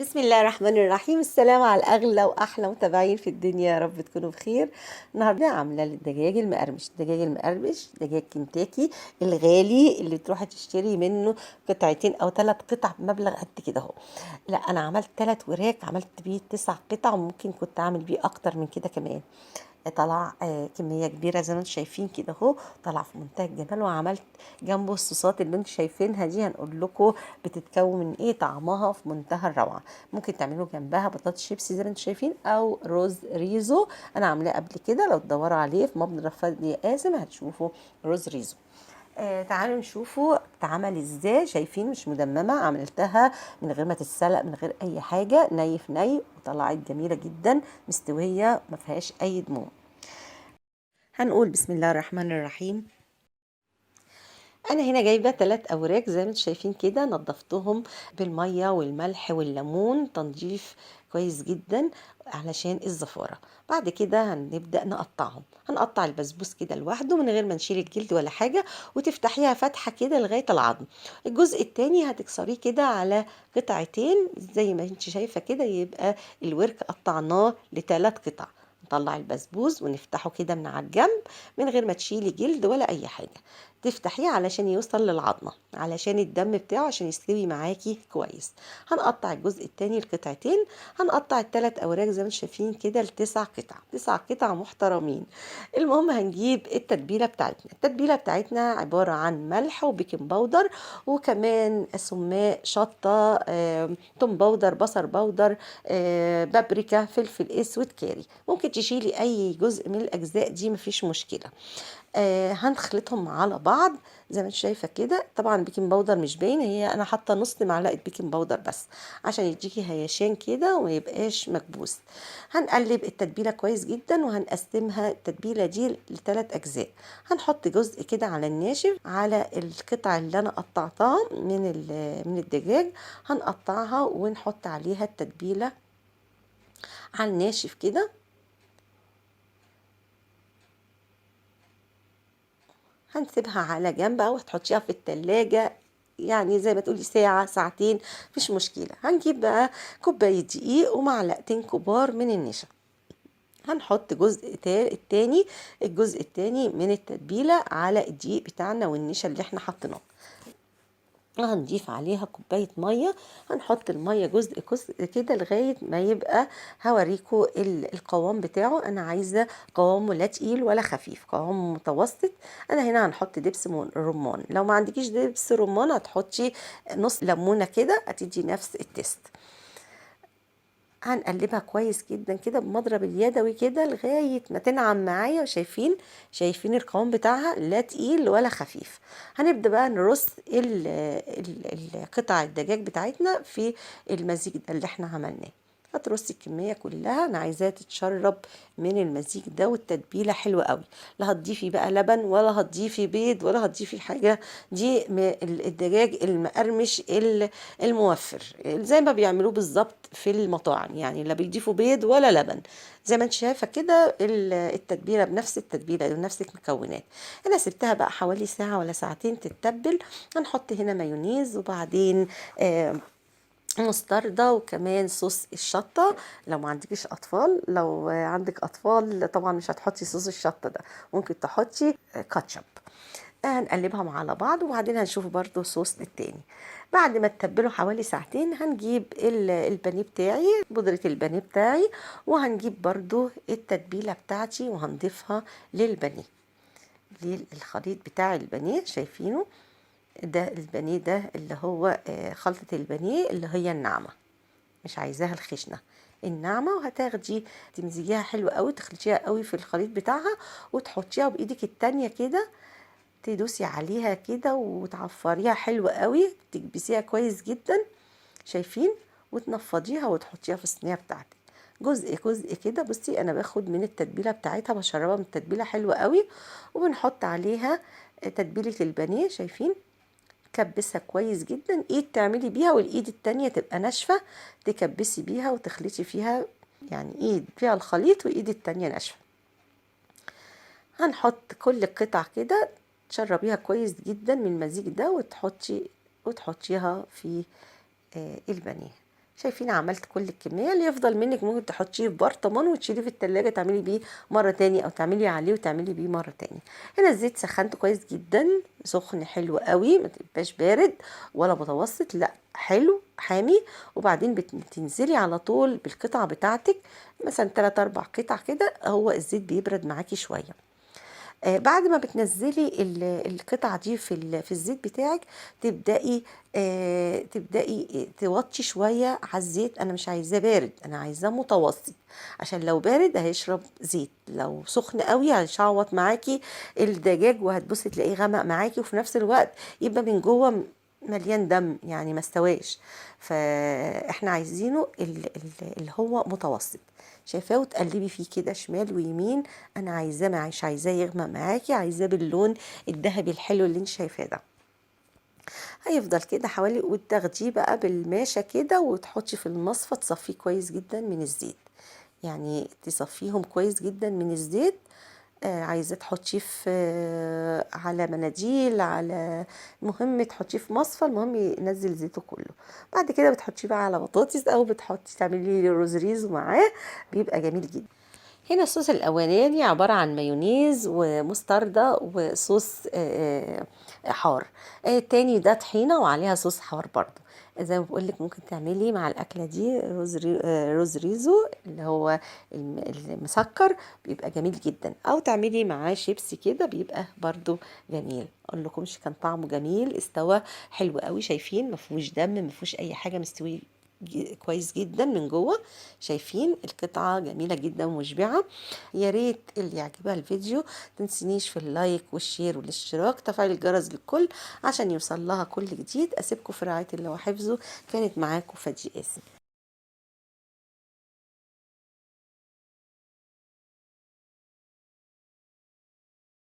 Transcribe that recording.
بسم الله الرحمن الرحيم. السلام على الاغلى واحلى متابعين في الدنيا، يا رب تكونوا بخير. النهارده عامله الدجاج المقرمش. الدجاج المقرمش دجاج كنتاكي الغالي اللي تروحي تشتري منه قطعتين او 3 قطع بمبلغ قد كده اهو. لا، انا عملت 3 وراك، عملت بيه 9 قطع، وممكن كنت اعمل بيه اكتر من كده كمان. طلع كميه كبيره زي ما انتم شايفين كده اهو. طلع في منتهى الجمال. وعملت جنبه الصوصات اللي انتم شايفينها دي، هنقول لكم بتتكون من ايه. طعمها في منتهى الروعه. ممكن تعملوا جنبها بطاطس شيبسي زي ما انتم شايفين، او رز ريزو. انا عاملاه قبل كده، لو تدوروا عليه في مطبخ فادي قاسم هتشوفوا رز ريزو. تعالوا نشوفوا اتعمل ازاي. شايفين مش مدممه، عملتها من غير ما تتسلق، من غير اي حاجه، ني في ني، وطلعت جميله جدا مستويه ما فيهاش اي دموع. هنقول بسم الله الرحمن الرحيم. انا هنا جايبه 3 اوراق زي ما انتم شايفين كده، نضفتهم بالميه والملح والليمون تنظيف كويس جدا علشان الزفاره. بعد كده هنبدا نقطعهم. هنقطع البسبوس كده لوحده من غير ما نشيل الجلد ولا حاجه، وتفتحيها فتحه كده لغايه العظم. الجزء التاني هتكسريه كده على قطعتين زي ما انت شايفه كده، يبقى الورك قطعناه ل3 قطع. نطلع البسبوس ونفتحه كده من على الجنب من غير ما تشيلي جلد ولا اي حاجه. تفتحيه علشان يوصل للعظمة، علشان الدم بتاعه عشان يستوي معاكي كويس. هنقطع الجزء التاني لقطعتين. هنقطع ال3 اوراق زي ما انتم شايفين كده ل9 قطع، 9 قطع محترمين. المهم هنجيب التتبيلة بتاعتنا. التتبيلة بتاعتنا عبارة عن ملح وبيكنج باودر، وكمان سماق، شطة، توم باودر، بصل باودر، بابريكا، فلفل اسود، كاري. ممكن تشيلي اي جزء من الاجزاء دي، مفيش مشكلة. هنخلطهم على بعض زي ما انت شايفه كده. طبعا البيكنج باودر مش باين، هي انا حاطه نص معلقه بيكنج باودر بس عشان يديكي هيشان كده وما يبقاش مكبوس. هنقلب التتبيله كويس جدا، وهنقسمها التتبيله دي ل3 اجزاء. هنحط جزء كده على الناشف، على القطع اللي انا قطعتها من الدجاج. هنقطعها ونحط عليها التتبيله على الناشف كده. هنسيبها على جنب او تحطيها في التلاجة، يعني زي ما تقولي ساعة ساعتين، مش مشكلة. هنجيب بقى كوباية دقيق ومعلقتين كبار من النشا. هنحط التاني، الجزء التاني من التتبيلة على الدقيق بتاعنا والنشا اللي احنا حطيناه. هنضيف عليها كوباية مية. هنحط المية جزء كده لغاية ما يبقى. هوريكم القوام بتاعه. انا عايزة قوامه لا تقيل ولا خفيف، قوام متوسط. انا هنا هنحط دبس رمان. لو ما عندكيش دبس رمان هتحطي نص ليمونة كده، هتدي نفس التست. هنقلبها كويس جدا كده بمضرب اليدوي كده لغايه ما تنعم معايا. شايفين القوام بتاعها لا تقيل ولا خفيف. هنبدا بقى نرص قطع الدجاج بتاعتنا في المزيج ده اللي احنا عملناه. هترصي الكميه كلها، انا عايزاها تتشرب من المزيج ده، والتتبيله حلوه قوي. لا هتضيفي بقى لبن ولا هتضيفي بيض ولا هتضيفي حاجه. دي الدجاج المقرمش الموفر زي ما بيعملوه بالظبط في المطاعم، يعني لا بيضيفوا بيض ولا لبن. زي ما انت شايفه كده التتبيله بنفس التتبيله بنفس المكونات. انا سبتها بقى حوالي ساعه ولا ساعتين تتبل. هنحط هنا مايونيز، وبعدين مستردة، وكمان صوص الشطة. لو ما عندكيش أطفال، لو عندك أطفال طبعا مش هتحطي صوص الشطة ده، ممكن تحطي كاتشب. هنقلبهم على بعض، وبعدين هنشوف برضو صوص التاني. بعد ما تتبله حوالي ساعتين، هنجيب البانيه بتاعي، بودرة البانيه بتاعي، وهنجيب برضو التتبيلة بتاعتي وهنضيفها للبانيه، للخليط بتاع البانيه. شايفينه ده البانيه ده اللي هو خلطة البانيه اللي هي الناعمة، مش عايزاها الخشنة، الناعمة. وهتاخدي تمزجيها حلو قوي، تخلطيها قوي في الخليط بتاعها، وتحطيها بايدك التانية كده، تدوسي عليها كده وتعفريها حلو قوي، تكبسيها كويس جدا. شايفين؟ وتنفضيها وتحطيها في الصينيه بتاعتك جزء جزء كده. بصي انا باخد من التتبيله بتاعتها، بشربها من التتبيله حلوه قوي، وبنحط عليها تتبيله البانيه. شايفين؟ كبسها كويس جدا، ايد تعملي بيها والايد التانية تبقى ناشفه، تكبسي بيها وتخلطي فيها، يعني ايد فيها الخليط وايد التانية ناشفه. هنحط كل القطع كده، تشربيها كويس جدا من المزيج ده، وتحطيها في البانيه. شايفين عملت كل الكميه. اللي يفضل منك ممكن تحطيه في برطمان وتشيليه في التلاجة، تعملي بيه مره تاني او تعملي عليه وتعملي بيه مره تاني. هنا الزيت سخنته كويس جدا، سخن حلو قوي، ما تبقاش بارد ولا متوسط، لا حلو حامي. وبعدين بتنزلي على طول بالقطع بتاعتك، مثلا 3 4 قطع كده، هو الزيت بيبرد معاكي شويه. بعد ما بتنزلي القطعة دي في الزيت بتاعك، تبدأي توطي شوية على الزيت. أنا مش عايزاه بارد، أنا عايزاه متوسط، عشان لو بارد هيشرب زيت، لو سخن قوي هيشعوط معاكي الدجاج وهتبصي تلاقيه غمق معاكي، وفي نفس الوقت يبقى من جوه مليان دم، يعني ما استواش. فاحنا عايزينه اللي هو متوسط. شايفاه؟ وتقلبي فيه كده شمال ويمين. انا عايزاه، مش عايزاه يغمق معاكي، عايزاه باللون الذهبي الحلو اللي انت شايفاه ده. هيفضل كده حوالي، وتاخديه بقى بالماشة كده وتحطي في المصفى، تصفيه كويس جدا من الزيت، يعني تصفيهم كويس جدا من الزيت. عايزة تحطيه في على مناديل، على، المهم تحطيه في مصفى، المهم ينزل زيته كله. بعد كده بتحطيه بقى على بطاطس، او بتحطي تعملي روز ريزو معاه، بيبقى جميل جدا. هنا الصوص الاولاني عباره عن مايونيز ومستردة وصوص حار. التاني ده طحينه وعليها صوص حار برضو. زي ما بقول لك، ممكن تعملي مع الاكله دي روز ريزو اللي هو المسكر، بيبقى جميل جدا، او تعملي معاه شيبسي كده بيبقى برضو جميل. اقول لكمش كان طعمه جميل، استوى حلو قوي. شايفين؟ ما فيهوش دم، ما فيهوش اي حاجه، مستوي كويس جدا من جوه. شايفين القطعة جميلة جدا ومشبعة. يا ريت اللي يعجبها الفيديو تنسينيش في اللايك والشير والاشتراك، تفعيل الجرس للكل عشان يوصل لها كل جديد. اسيبكم في رعاية الله وحفظه. كانت معاكم فادي قاسم.